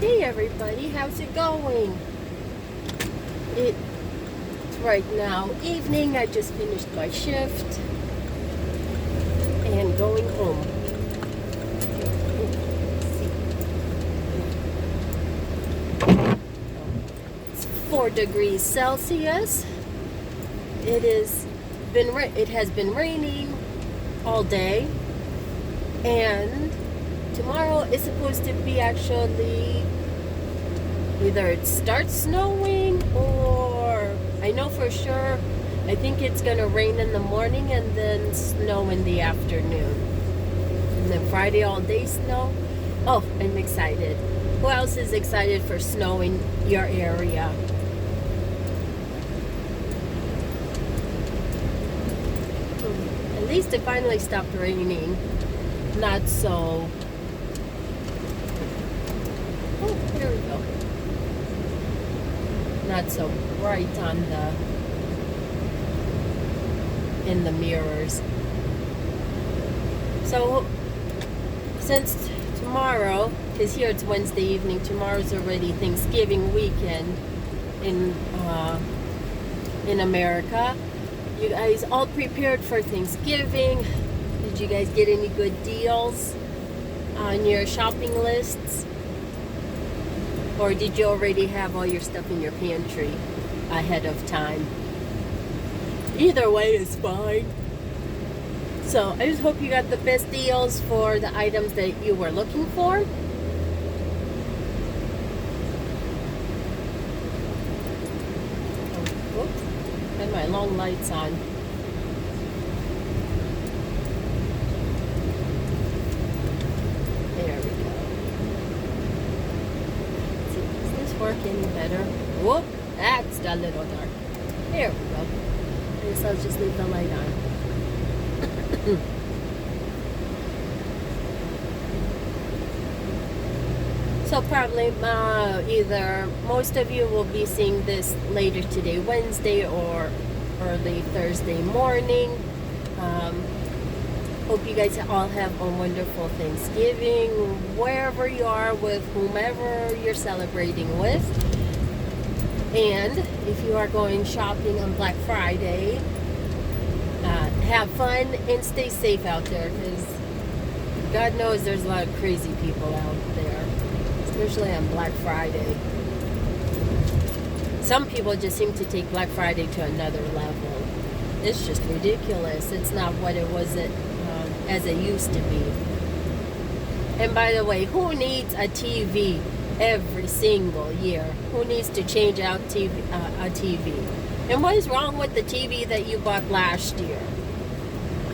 Hey everybody, how's it going? It's right now evening. I just finished my shift and going home. It's 4 degrees Celsius. It has been raining all day, and tomorrow is supposed to be actually either it starts snowing, or I know for sure I think it's gonna rain in the morning and then snow in the afternoon, and then Friday all day snow. Oh, I'm excited. Who else is excited for snow in your area? At least it finally stopped raining. Not so. Oh, here we go. Not so bright in the mirrors. So since tomorrow, because here it's Wednesday evening, tomorrow's already Thanksgiving weekend in America. You guys all prepared for Thanksgiving? Did you guys get any good deals on your shopping lists? Or did you already have all your stuff in your pantry ahead of time? Either way is fine. So I just hope you got the best deals for the items that you were looking for. Oh, oops. Had my long lights on. There we go. Does this work any better? Whoop! That's a little dark. There we go. I guess I'll just leave the light on. So probably either most of you will be seeing this later today, Wednesday, or early Thursday morning. Hope you guys all have a wonderful Thanksgiving, wherever you are, with whomever you're celebrating with. And if you are going shopping on Black Friday, have fun and stay safe out there, because God knows there's a lot of crazy people out there, especially on Black Friday. Some people just seem to take Black Friday to another level. It's just ridiculous. It's not what it was as it used to be. And by the way, who needs a TV every single year? Who needs to change out a TV? And what is wrong with the TV that you bought last year?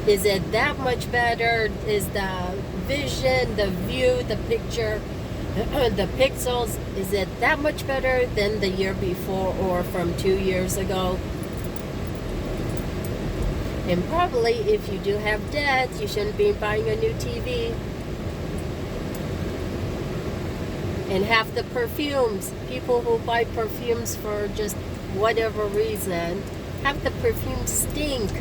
Is it that much better? Is the vision, the view, the picture, the pixels, is it that much better than the year before or from 2 years ago? And probably if you do have debt, you shouldn't be buying a new TV. And half the perfumes, people who buy perfumes for just whatever reason, half the perfumes stink.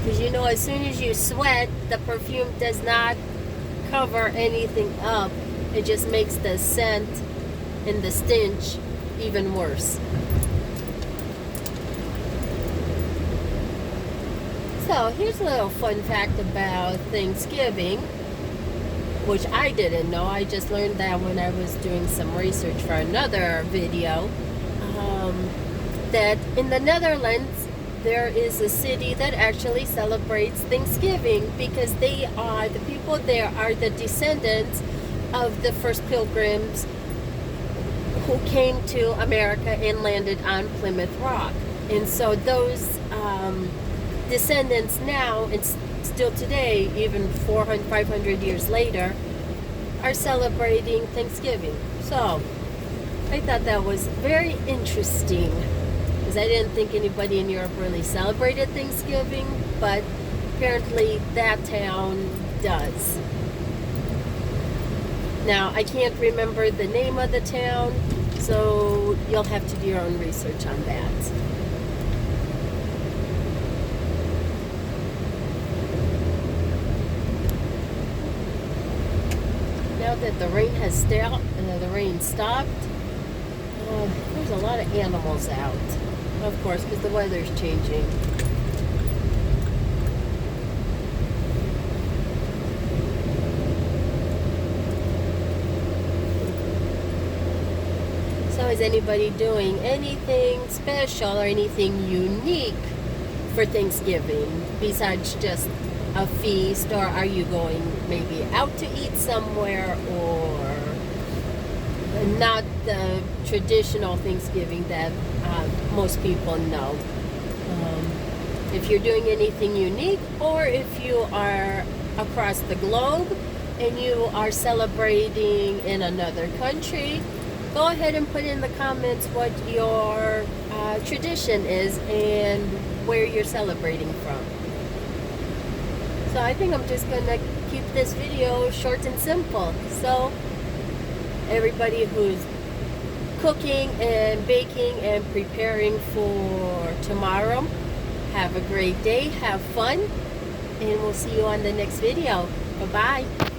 Because you know, as soon as you sweat, the perfume does not cover anything up. It just makes the scent and the stench even worse. So here's a little fun fact about Thanksgiving, which I didn't know. I just learned that when I was doing some research for another video, that in the Netherlands there is a city that actually celebrates Thanksgiving, because the people there are the descendants of the first pilgrims who came to America and landed on Plymouth Rock. And so those descendants now, and still today, even 400, 500 years later, are celebrating Thanksgiving. So I thought that was very interesting, because I didn't think anybody in Europe really celebrated Thanksgiving, but apparently that town does. Now, I can't remember the name of the town, so you'll have to do your own research on that. Now that the rain has the rain stopped. There's a lot of animals out, of course, because the weather's changing. So is anybody doing anything special or anything unique for Thanksgiving besides just a feast, or are you going maybe out to eat somewhere, or not the traditional Thanksgiving that most people know? If you're doing anything unique, or if you are across the globe and you are celebrating in another country, go ahead and put in the comments what your tradition is and where you're celebrating from. So I think I'm just gonna keep this video short and simple. So everybody who's cooking and baking and preparing for tomorrow, have a great day, have fun, and we'll see you on the next video. Bye-bye.